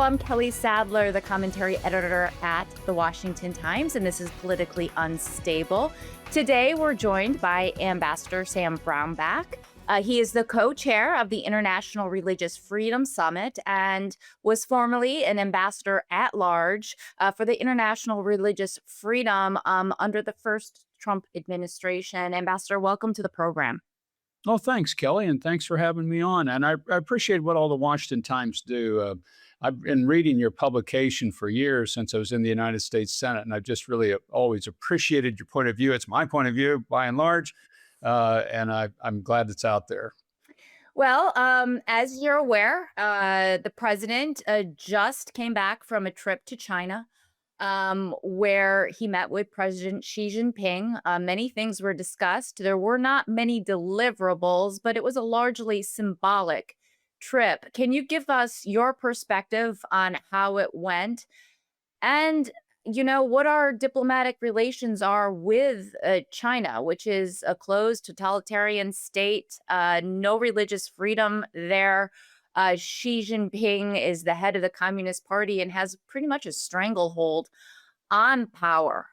I'm Kelly Sadler, the commentary editor at The Washington Times, and this is Politically Unstable. Today, we're joined by Ambassador Sam Brownback. He is the co-chair of the International Religious Freedom Summit and was formerly an ambassador at large for the International Religious Freedom under the first Trump administration. Ambassador, welcome to the program. Oh, thanks, Kelly, and thanks for having me on. And I appreciate what all the Washington Times do. I've been reading your publication for years since I was in the United States Senate, and I've just really always appreciated your point of view. It's my point of view, by and large, and I'm glad it's out there. Well, as you're aware, the president just came back from a trip to China where he met with President Xi Jinping. Many things were discussed. There were not many deliverables, but it was a largely symbolic trip. Can you give us your perspective on how it went? And, what our diplomatic relations are with China, which is a closed totalitarian state, no religious freedom there. Xi Jinping is the head of the Communist Party and has pretty much a stranglehold on power.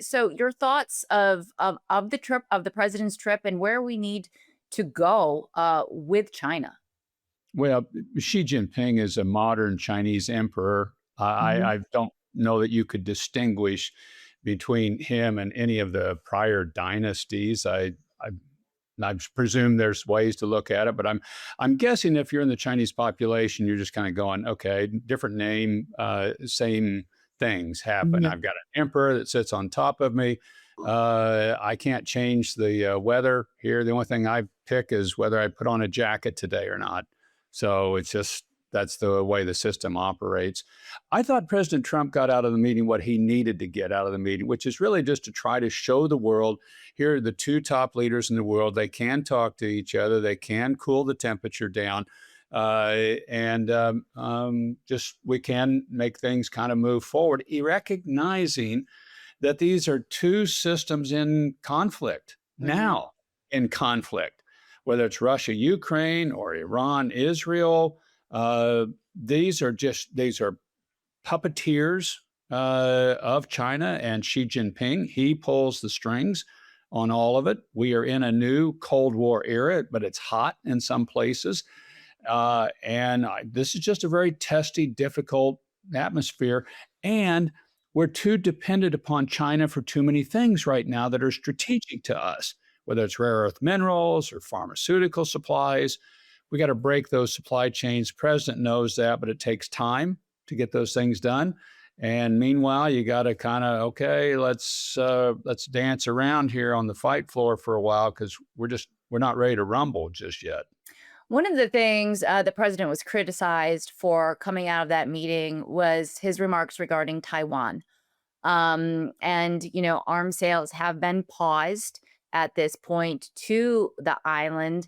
So your thoughts of the trip, of the president's trip, and where we need to go with China. Well, Xi Jinping is a modern Chinese emperor. I don't know that you could distinguish between him and any of the prior dynasties. I presume there's ways to look at it, but I'm guessing if you're in the Chinese population, you're just kind of going, okay, different name, same things happen. Yeah. I've got an emperor that sits on top of me. I can't change the weather here. The only thing I pick is whether I put on a jacket today or not. So it's just, that's the way the system operates. I thought President Trump got out of the meeting what he needed to get out of the meeting, which is really just to try to show the world, here are the two top leaders in the world. They can talk to each other. They can cool the temperature down. Just we can make things kind of move forward, recognizing that these are two systems in conflict now, in conflict, whether it's Russia, Ukraine, or Iran, Israel. These are puppeteers of China and Xi Jinping. He pulls the strings on all of it. We are in a new Cold War era, but it's hot in some places. This is just a very testy, difficult atmosphere. And we're too dependent upon China for too many things right now that are strategic to us, whether it's rare earth minerals or pharmaceutical supplies. We got to break those supply chains. The president knows that, but it takes time to get those things done. And meanwhile, you got to kind of, okay, let's dance around here on the fight floor for a while because we're not ready to rumble just yet. One of the things the president was criticized for coming out of that meeting was his remarks regarding Taiwan. Arms sales have been paused at this point to the island.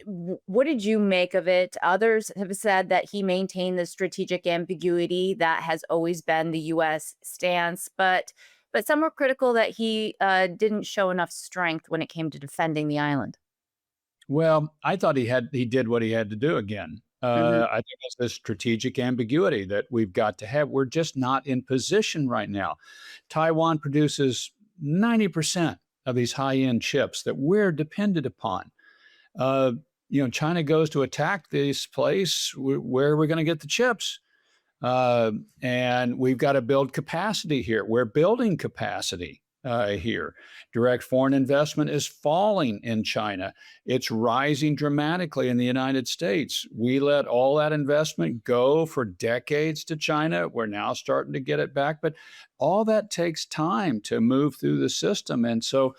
What did you make of it? Others have said that he maintained the strategic ambiguity that has always been the U.S. stance, but some were critical that he didn't show enough strength when it came to defending the island. Well, I thought he did what he had to do again. I think it's the strategic ambiguity that we've got to have. We're just not in position right now. Taiwan produces 90% of these high-end chips that we're dependent upon. China goes to attack this place. Where are we going to get the chips? And we've got to build capacity here. We're building capacity here. Direct foreign investment is falling in China. It's rising dramatically in the United States. We let all that investment go for decades to China. We're now starting to get it back, but all that takes time to move through the system. And so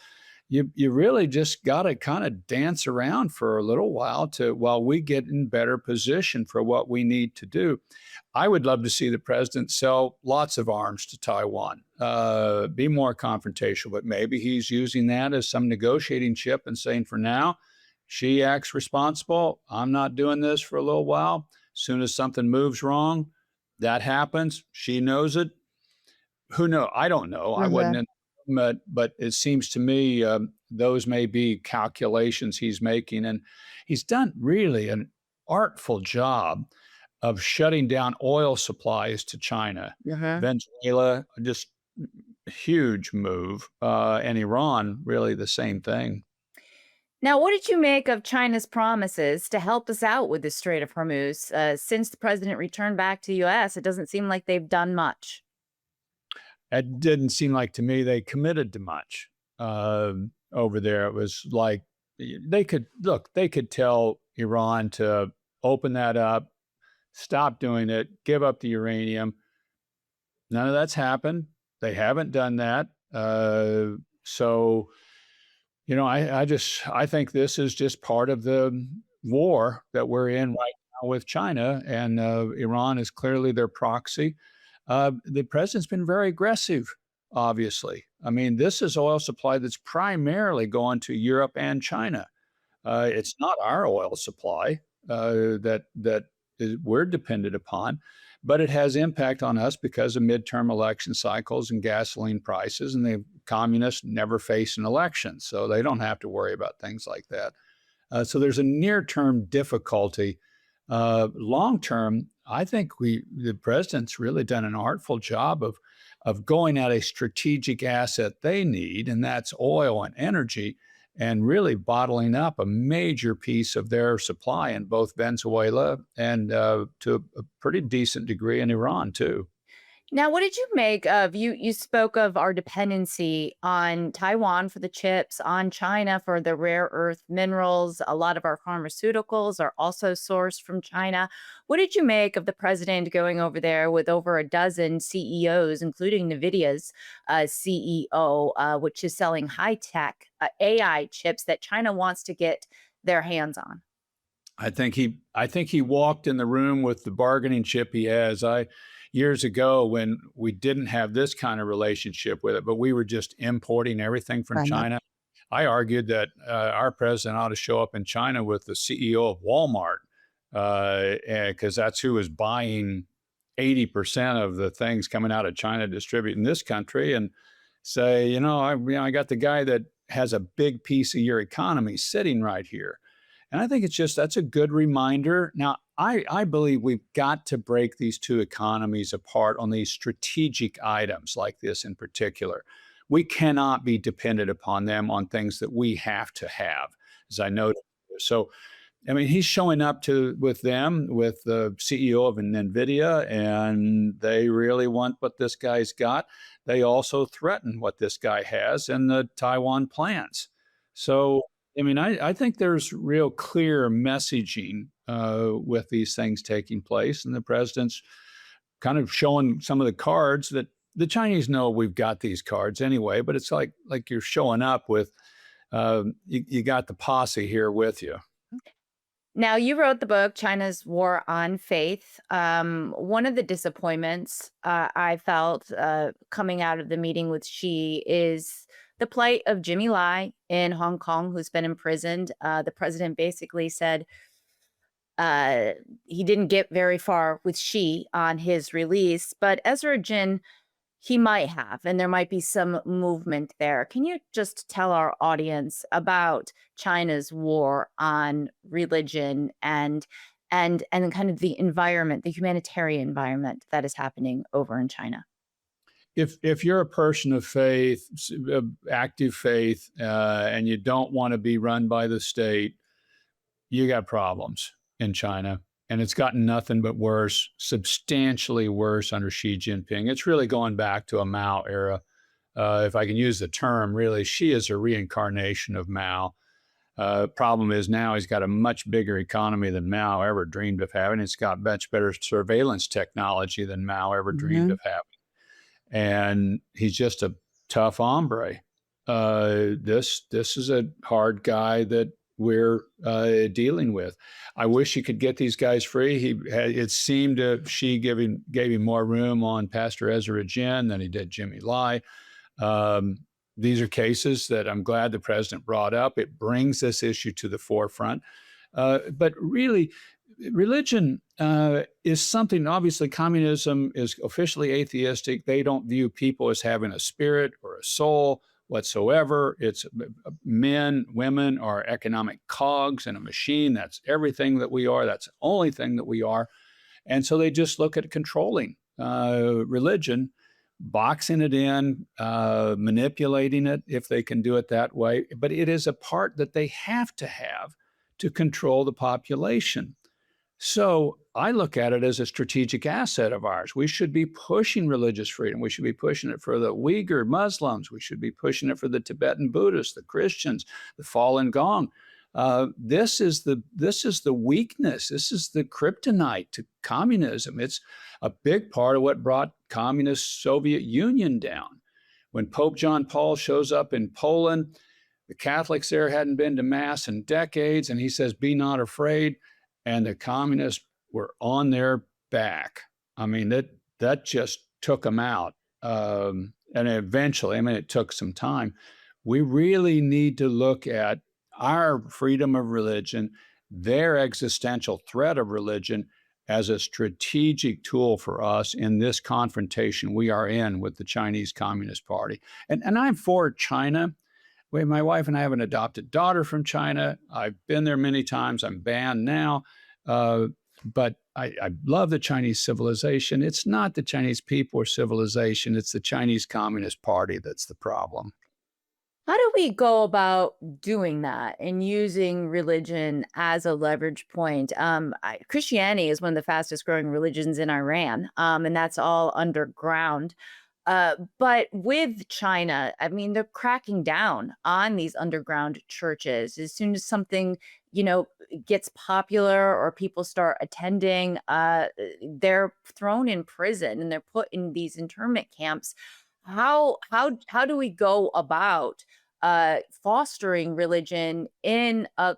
you really just got to kind of dance around for a little while while we get in better position for what we need to do. I would love to see the president sell lots of arms to Taiwan, be more confrontational, but maybe he's using that as some negotiating chip and saying, for now, Xi acts responsible. I'm not doing this for a little while. As soon as something moves wrong, that happens. Xi knows it. Who knows? I don't know. I wasn't in. But it seems to me those may be calculations he's making. And he's done really an artful job of shutting down oil supplies to China. Uh-huh. Venezuela, just huge move, and Iran, really the same thing. Now, what did you make of China's promises to help us out with the Strait of Hormuz? Since the president returned back to the U.S., it doesn't seem like they've done much. It didn't seem like to me they committed to much over there. It was like they could look, they could tell Iran to open that up, stop doing it, give up the uranium. None of that's happened. They haven't done that. So, I think this is just part of the war that we're in right now with China, and Iran is clearly their proxy. The president's been very aggressive, obviously. I mean, this is oil supply that's primarily going to Europe and China. It's not our oil supply that we're dependent upon, but it has impact on us because of midterm election cycles and gasoline prices. And the communists never face an election, so they don't have to worry about things like that. So there's a near-term difficulty. Long-term, I think the president's really done an artful job of going at a strategic asset they need, and that's oil and energy, and really bottling up a major piece of their supply in both Venezuela and to a pretty decent degree in Iran too. Now, what did you make of you spoke of our dependency on Taiwan for the chips, on China for the rare earth minerals. A lot of our pharmaceuticals are also sourced from China. What did you make of the president going over there with over a dozen CEOs, including NVIDIA's CEO, which is selling high-tech AI chips that China wants to get their hands on? I think he walked in the room with the bargaining chip he has. I Years ago when we didn't have this kind of relationship with it, but we were just importing everything from Right. China. I argued that our president ought to show up in China with the CEO of Walmart, because that's who is buying 80% of the things coming out of China to distribute in this country, and say, I got the guy that has a big piece of your economy sitting right here. And I think that's a good reminder. Now, I believe we've got to break these two economies apart on these strategic items like this in particular. We cannot be dependent upon them on things that we have to have, as I noted. So, I mean, he's showing up with them, with the CEO of NVIDIA, and they really want what this guy's got. They also threaten what this guy has in the Taiwan plans. So, I mean, I think there's real clear messaging with these things taking place, and the president's kind of showing some of the cards that the Chinese know we've got these cards anyway. But it's like you're showing up with you got the posse here with you. Now, you wrote the book, China's War on Faith. One of the disappointments I felt coming out of the meeting with Xi is the plight of Jimmy Lai in Hong Kong, who's been imprisoned. The president basically said uh, he didn't get very far with Xi on his release, but Ezra Jin, he might have, and there might be some movement there. Can you just tell our audience about China's war on religion and kind of the environment, the humanitarian environment that is happening over in China? If you're a person of faith, active faith, and you don't want to be run by the state, you got problems in China. And it's gotten nothing but worse, substantially worse under Xi Jinping. It's really going back to a Mao era. If I can use the term, really, Xi is a reincarnation of Mao. Problem is now he's got a much bigger economy than Mao ever dreamed of having. It's got much better surveillance technology than Mao ever dreamed Mhm. of having. And he's just a tough hombre. This is a hard guy that we're dealing with. I wish he could get these guys free. It seemed Xi gave him more room on Pastor Ezra Jin than he did Jimmy Lai. These are cases that I'm glad the president brought up. It brings this issue to the forefront. But really, religion is something, obviously, communism is officially atheistic. They don't view people as having a spirit or a soul whatsoever. It's men, women are economic cogs in a machine. That's everything that we are. That's the only thing that we are. And so they just look at controlling religion, boxing it in, manipulating it if they can do it that way. But it is a part that they have to control the population. So I look at it as a strategic asset of ours. We should be pushing religious freedom. We should be pushing it for the Uyghur Muslims. We should be pushing it for the Tibetan Buddhists, the Christians, the Falun Gong. This is the weakness. This is the kryptonite to communism. It's a big part of what brought communist Soviet Union down. When Pope John Paul shows up in Poland, the Catholics there hadn't been to mass in decades, and he says, "Be not afraid." And the communists were on their back. I mean, that just took them out. And eventually, I mean, it took some time. We really need to look at our freedom of religion, their existential threat of religion, as a strategic tool for us in this confrontation we are in with the Chinese Communist Party. And I'm for China. My wife and I have an adopted daughter from China. I've been there many times. I'm banned now. But I love the Chinese civilization. It's not the Chinese people or civilization. It's the Chinese Communist Party that's the problem. How do we go about doing that and using religion as a leverage point? Christianity is one of the fastest growing religions in Iran, and that's all underground. But with China, I mean, they're cracking down on these underground churches. As soon as something, gets popular or people start attending, they're thrown in prison and they're put in these internment camps. How do we go about fostering religion in a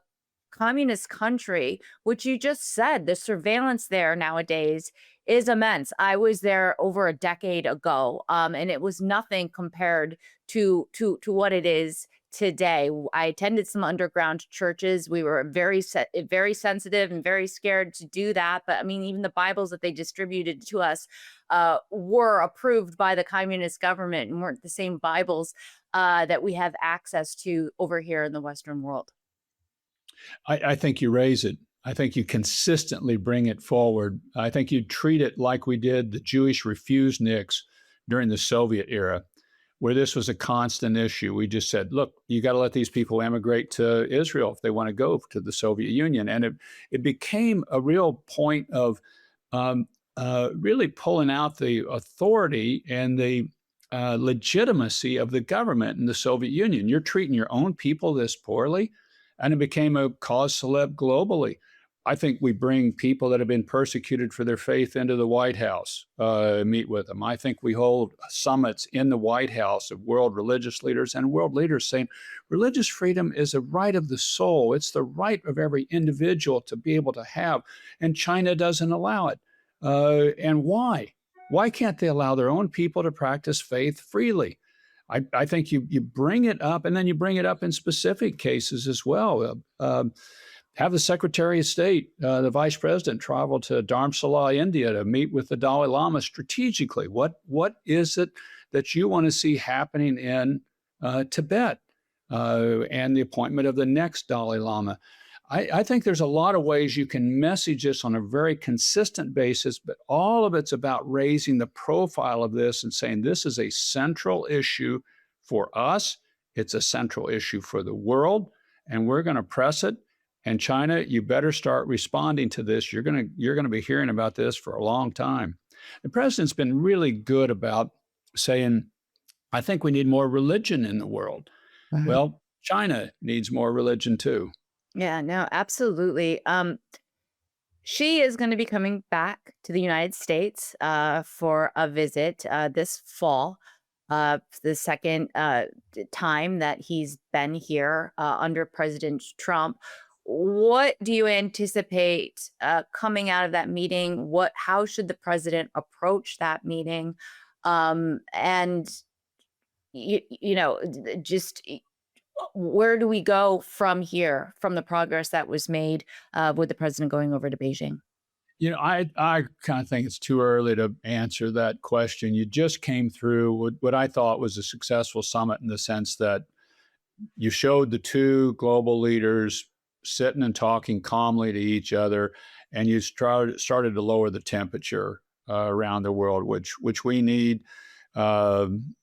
communist country, which you just said the surveillance there nowadays is immense? I was there over a decade ago, and it was nothing compared to what it is today. I attended some underground churches. We were very sensitive and very scared to do that. But I mean, even the Bibles that they distributed to us were approved by the communist government and weren't the same Bibles that we have access to over here in the Western world. I think you raise it. I think you consistently bring it forward. I think you treat it like we did the Jewish refuseniks during the Soviet era, where this was a constant issue. We just said, look, you got to let these people emigrate to Israel if they want to go to the Soviet Union. And it became a real point of really pulling out the authority and the legitimacy of the government in the Soviet Union. You're treating your own people this poorly. And it became a cause célèbre globally. I think we bring people that have been persecuted for their faith into the White House, meet with them. I think we hold summits in the White House of world religious leaders and world leaders saying religious freedom is a right of the soul. It's the right of every individual to be able to have, and China doesn't allow it. And why? Why can't they allow their own people to practice faith freely? I think you bring it up, and then you bring it up in specific cases as well. Have the Secretary of State, the Vice President, travel to Dharamsala, India, to meet with the Dalai Lama strategically. What is it that you want to see happening in Tibet, and the appointment of the next Dalai Lama? I think there's a lot of ways you can message this on a very consistent basis, but all of it's about raising the profile of this and saying this is a central issue for us. It's a central issue for the world, and we're going to press it. And China, you better start responding to this. You're going to be hearing about this for a long time. The president's been really good about saying, I think we need more religion in the world. Uh-huh. Well, China needs more religion too. Yeah, no, absolutely. She is going to be coming back to the United States for a visit this fall, the second time that he's been here under President Trump. What do you anticipate coming out of that meeting? How should the president approach that meeting? And just where do we go from here, from the progress that was made with the president going over to Beijing? I kind of think it's too early to answer that question. You just came through what I thought was a successful summit in the sense that you showed the two global leaders sitting and talking calmly to each other, and you started to lower the temperature around the world, which we need. Um,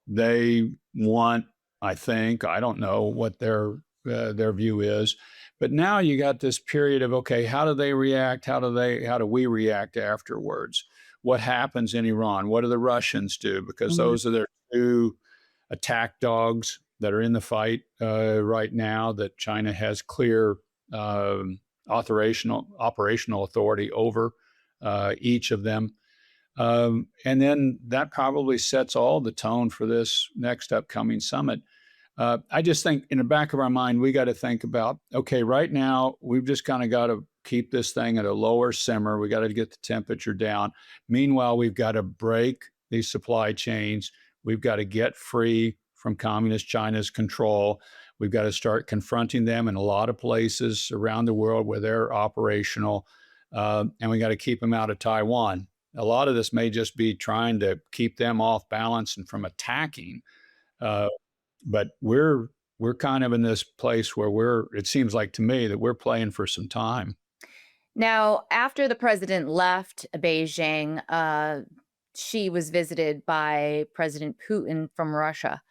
they want, I think, I don't know what their view is, but now you got this period of, okay, how do they react? How do we react afterwards? What happens in Iran? What do the Russians do? Because Mhm. those are their two attack dogs that are in the fight right now. That China has clear operational authority over each of them. And then that probably sets all the tone for this next upcoming summit. I just think in the back of our mind, we got to think about, okay, right now, we've just kind of got to keep this thing at a lower simmer. We got to get the temperature down. Meanwhile, we've got to break these supply chains. We've got to get free from communist China's control. We've got to start confronting them in a lot of places around the world where they're operational. And we got to keep them out of Taiwan. A lot of this may just be trying to keep them off balance and from attacking. Uh, but we're kind of in this place where it seems like to me that we're playing for some time. Now, after the president left Beijing, she was visited by President Putin from Russia.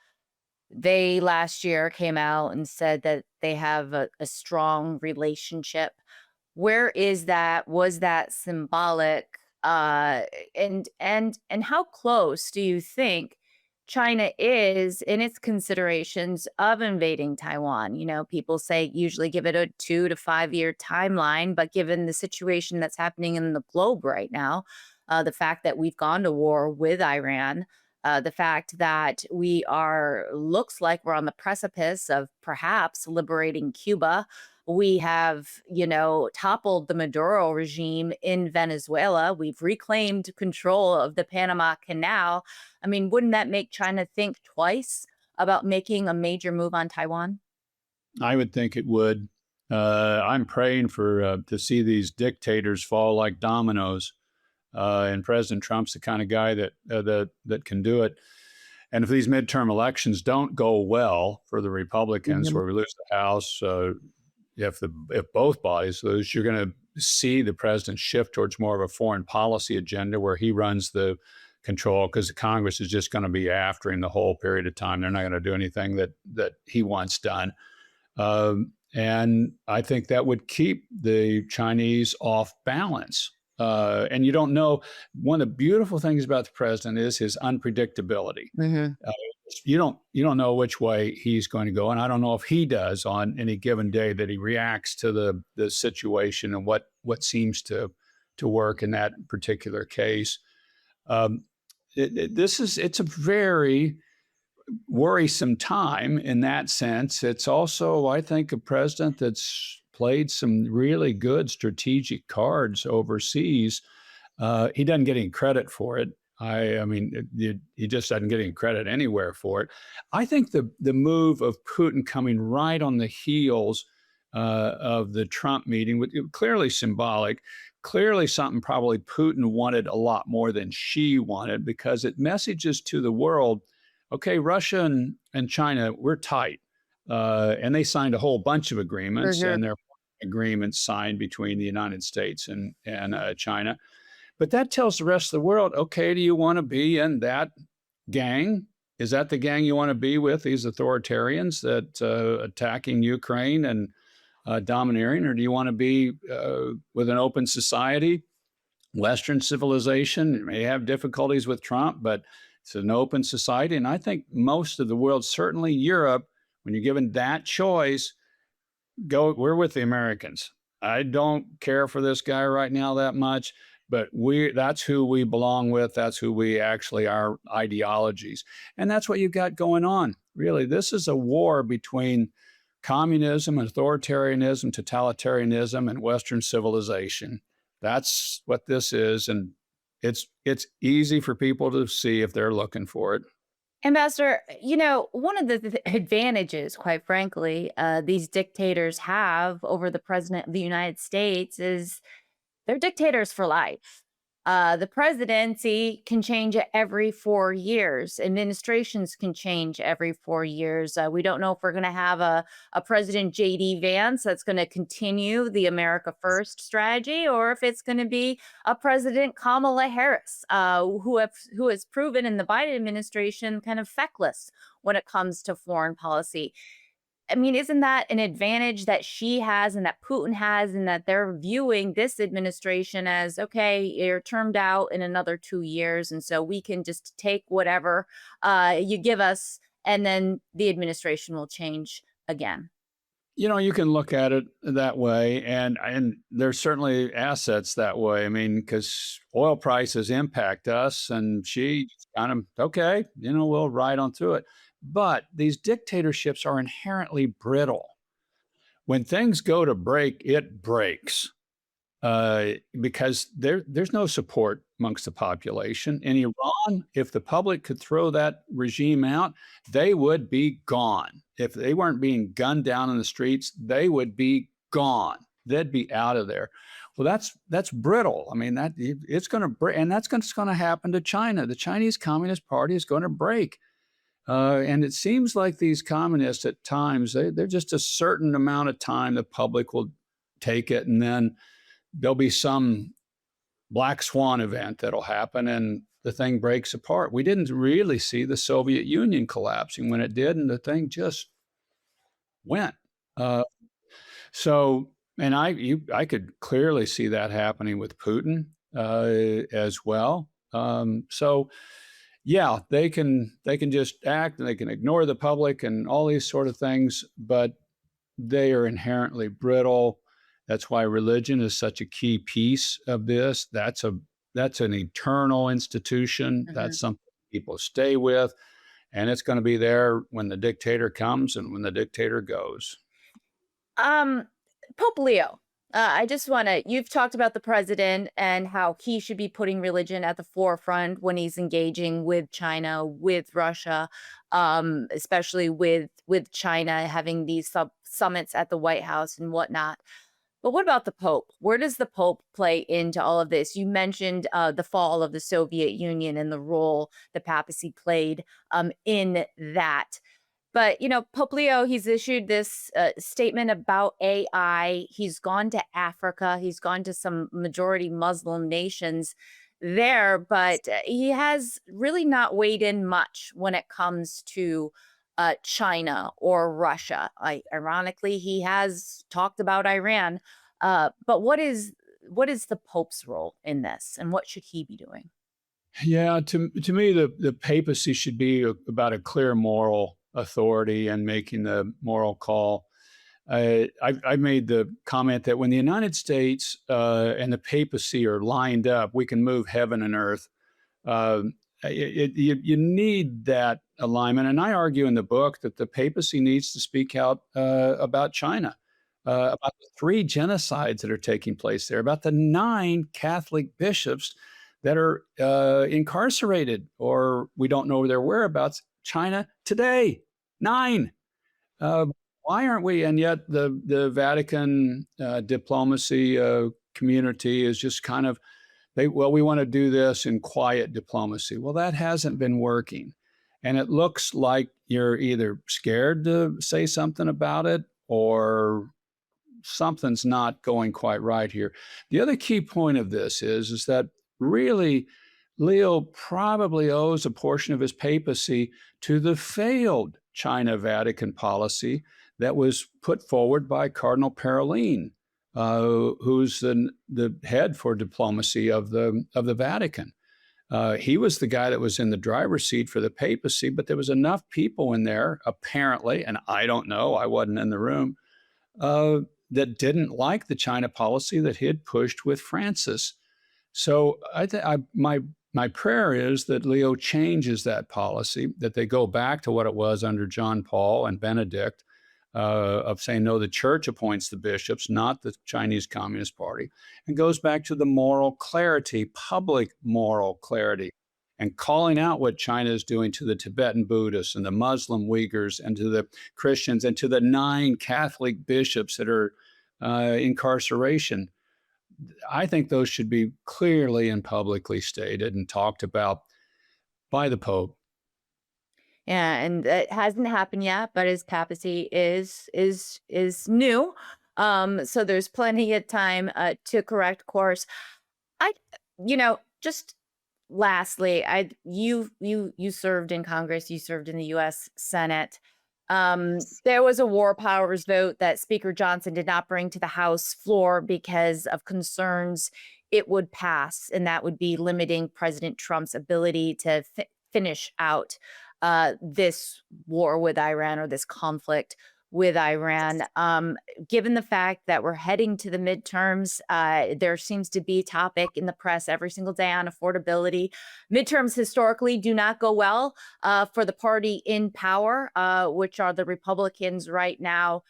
They last year came out and said that they have a strong relationship. Where is that? Was that symbolic? And how close do you think China is in its considerations of invading Taiwan? You know, people say usually give it a 2 to 5 year timeline, but given the situation that's happening in the globe right now, the fact that we've gone to war with Iran, the fact that we are looks like we're on the precipice of perhaps liberating Cuba. We have, toppled the Maduro regime in Venezuela. We've reclaimed control of the Panama Canal. I mean, wouldn't that make China think twice about making a major move on Taiwan? I would think it would. I'm praying for to see these dictators fall like dominoes. And President Trump's the kind of guy that can do it. And if these midterm elections don't go well for the Republicans, Mhm. where we lose the House, if both bodies lose, you're going to see the president shift towards more of a foreign policy agenda where he runs the control, because the Congress is just going to be after him the whole period of time. They're not going to do anything that he wants done. And I think that would keep the Chinese off balance. And you don't know. One of the beautiful things about the president is his unpredictability. Mhm. Uh, you don't know which way he's going to go, and I don't know if he does on any given day that he reacts to the situation and what seems to work in that particular case. Um, it's a very worrisome time in that sense. It's also, I think, a president that's played some really good strategic cards overseas. He doesn't get any credit for it. I mean, he just doesn't get any credit anywhere for it. I think the move of Putin coming right on the heels of the Trump meeting, clearly symbolic, clearly something probably Putin wanted a lot more than she wanted, because it messages to the world, okay, Russia and China, we're tight. And they signed a whole bunch of agreements, Mhm. and there are agreements signed between the United States and China. But that tells the rest of the world, okay, do you want to be in that gang? Is that the gang you want to be with, these authoritarians that attacking Ukraine and domineering? Or do you want to be with an open society, Western civilization? It may have difficulties with Trump, but it's an open society. And I think most of the world, certainly Europe, when you're given that choice, we're with the Americans. I don't care for this guy right now that much, but that's who we belong with. That's who we actually are, ideologies. And that's what you've got going on. Really, this is a war between communism, authoritarianism, totalitarianism, and Western civilization. That's what this is. And it's easy for people to see if they're looking for it. Ambassador, one of the advantages, quite frankly, these dictators have over the president of the United States is they're dictators for life. The presidency can change every 4 years. Administrations can change every 4 years. We don't know if we're going to have a President J.D. Vance that's going to continue the America First strategy, or if it's going to be a President Kamala Harris, who has proven in the Biden administration kind of feckless when it comes to foreign policy. I mean, isn't that an advantage that she has and that Putin has, and that they're viewing this administration as, okay, you're termed out in another 2 years. And so we can just take whatever you give us, and then the administration will change again. You can look at it that way, and there's certainly assets that way. I mean, because oil prices impact us, and she just kind of, okay, we'll ride on through it. But these dictatorships are inherently brittle. When things go to break, it breaks. Because there's no support amongst the population. In Iran, if the public could throw that regime out, they would be gone. If they weren't being gunned down in the streets, they would be gone. They'd be out of there. Well, that's brittle. I mean, that it's going to break, and that's going to happen to China. The Chinese Communist Party is going to break. And it seems like these communists at times, they're just a certain amount of time the public will take it, and then there'll be some black swan event that'll happen and the thing breaks apart. We didn't really see the Soviet Union collapsing when it did, and the thing just went. So, and I could clearly see that happening with Putin as well. So, yeah, they can just act and they can ignore the public and all these sort of things, but they are inherently brittle. That's why religion is such a key piece of this. That's an eternal institution. Mhm. That's something people stay with, and it's going to be there when the dictator comes and when the dictator goes. Um, Pope Leo. I just want to, you've talked about the president and how he should be putting religion at the forefront when he's engaging with China, with Russia, especially with China having these summits at the White House and whatnot. But what about the Pope? Where does the Pope play into all of this? You mentioned the fall of the Soviet Union and the role the papacy played in that. But, Pope Leo, he's issued this statement about AI. He's gone to Africa. He's gone to some majority Muslim nations there, but he has really not weighed in much when it comes to China or Russia. Ironically, he has talked about Iran. But what is the Pope's role in this, and what should he be doing? Yeah, to me, the papacy should be about a clear moral authority and making the moral call. I made the comment that when the United States and the papacy are lined up, we can move heaven and earth. Uh, you need that alignment. And I argue in the book that the papacy needs to speak out about China, about the 3 genocides that are taking place there, about the 9 Catholic bishops that are incarcerated or we don't know their whereabouts. China today, 9. Uh, why aren't we? And yet the Vatican diplomacy community is just kind of, we want to do this in quiet diplomacy. Well, that hasn't been working. And it looks like you're either scared to say something about it or something's not going quite right here. The other key point of this is that really Leo probably owes a portion of his papacy to the failed China Vatican policy that was put forward by Cardinal Parolin, who's the head for diplomacy of the Vatican. He was the guy that was in the driver's seat for the papacy, but there was enough people in there, apparently, and I don't know, I wasn't in the room, that didn't like the China policy that he had pushed with Francis. So my prayer is that Leo changes that policy, that they go back to what it was under John Paul and Benedict, of saying, no, the church appoints the bishops, not the Chinese Communist Party, and goes back to the moral clarity, public moral clarity, and calling out what China is doing to the Tibetan Buddhists and the Muslim Uyghurs and to the Christians and to the 9 Catholic bishops that are incarceration. I think those should be clearly and publicly stated and talked about by the Pope. Yeah, and it hasn't happened yet, but his papacy is new. So there's plenty of time to correct course. I, just lastly, you served in Congress, you served in the U.S. Senate. There was a war powers vote that Speaker Johnson did not bring to the House floor because of concerns it would pass, and that would be limiting President Trump's ability to finish out this war with Iran, or this conflict with Iran. Given the fact that we're heading to the midterms, there seems to be topic in the press every single day on affordability. Midterms historically do not go well for the party in power, which are the Republicans right now.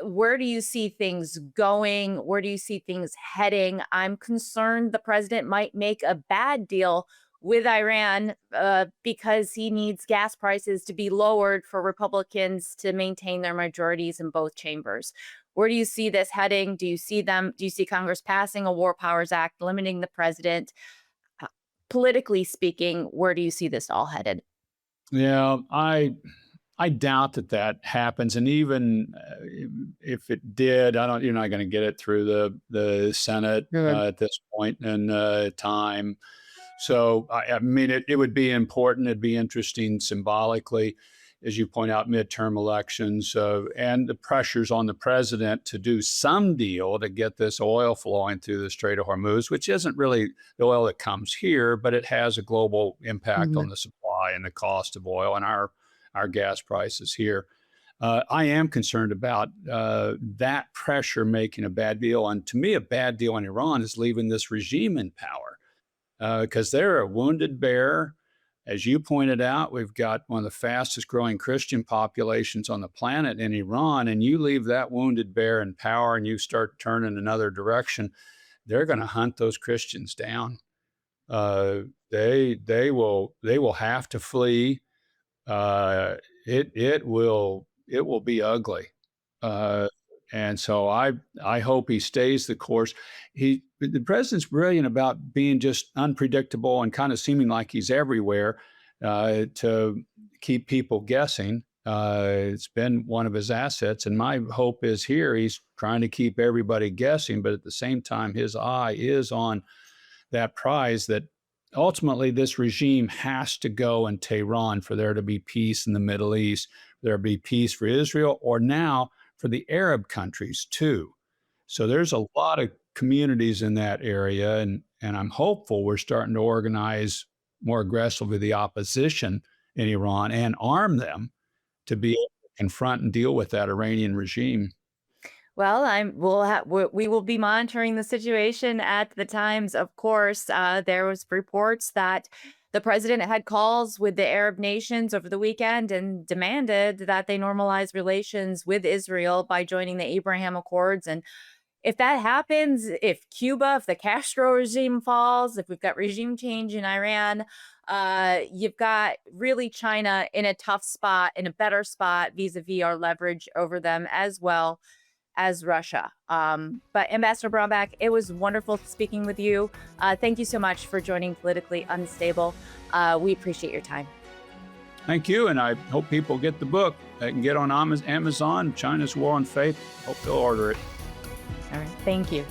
Where do you see things going? Where do you see things heading? I'm concerned the president might make a bad deal with Iran because he needs gas prices to be lowered for Republicans to maintain their majorities in both chambers. Where do you see this heading? Do you see Congress passing a War Powers Act limiting the president? Politically speaking, where do you see this all headed? Yeah, I doubt that happens, and even if it did, you're not going to get it through the Senate at this point in time. So, I mean, it would be important. It'd be interesting symbolically, as you point out, midterm elections and the pressures on the president to do some deal to get this oil flowing through the Strait of Hormuz, which isn't really the oil that comes here, but it has a global impact on the supply and the cost of oil and our gas prices here. I am concerned about that pressure making a bad deal. And to me, a bad deal in Iran is leaving this regime in power. Because they're a wounded bear. As you pointed out, we've got one of the fastest growing Christian populations on the planet in Iran, and you leave that wounded bear in power and you start turning another direction, they're going to hunt those Christians down. They will have to flee. It will be ugly. And so I hope he stays the course. The president's brilliant about being just unpredictable and kind of seeming like he's everywhere to keep people guessing. It's been one of his assets. And my hope is here, he's trying to keep everybody guessing, but at the same time, his eye is on that prize that ultimately this regime has to go in Tehran for there to be peace in the Middle East, there be peace for Israel, or now for the Arab countries too. So there's a lot of communities in that area, and I'm hopeful we're starting to organize more aggressively the opposition in Iran and arm them to be able to confront and deal with that Iranian regime. Well, we will be monitoring the situation at the Times, of course. There was reports that the president had calls with the Arab nations over the weekend and demanded that they normalize relations with Israel by joining the Abraham Accords. And if that happens, if the Castro regime falls, if we've got regime change in Iran, you've got really China in a tough spot, in a better spot vis-a-vis our leverage over them, as well as Russia. But Ambassador Brownback, it was wonderful speaking with you. Thank you so much for joining Politically Unstable. We appreciate your time. Thank you, and I hope people get the book. They can get on Amazon, China's War on Faith. Hope they'll order it. All right, thank you.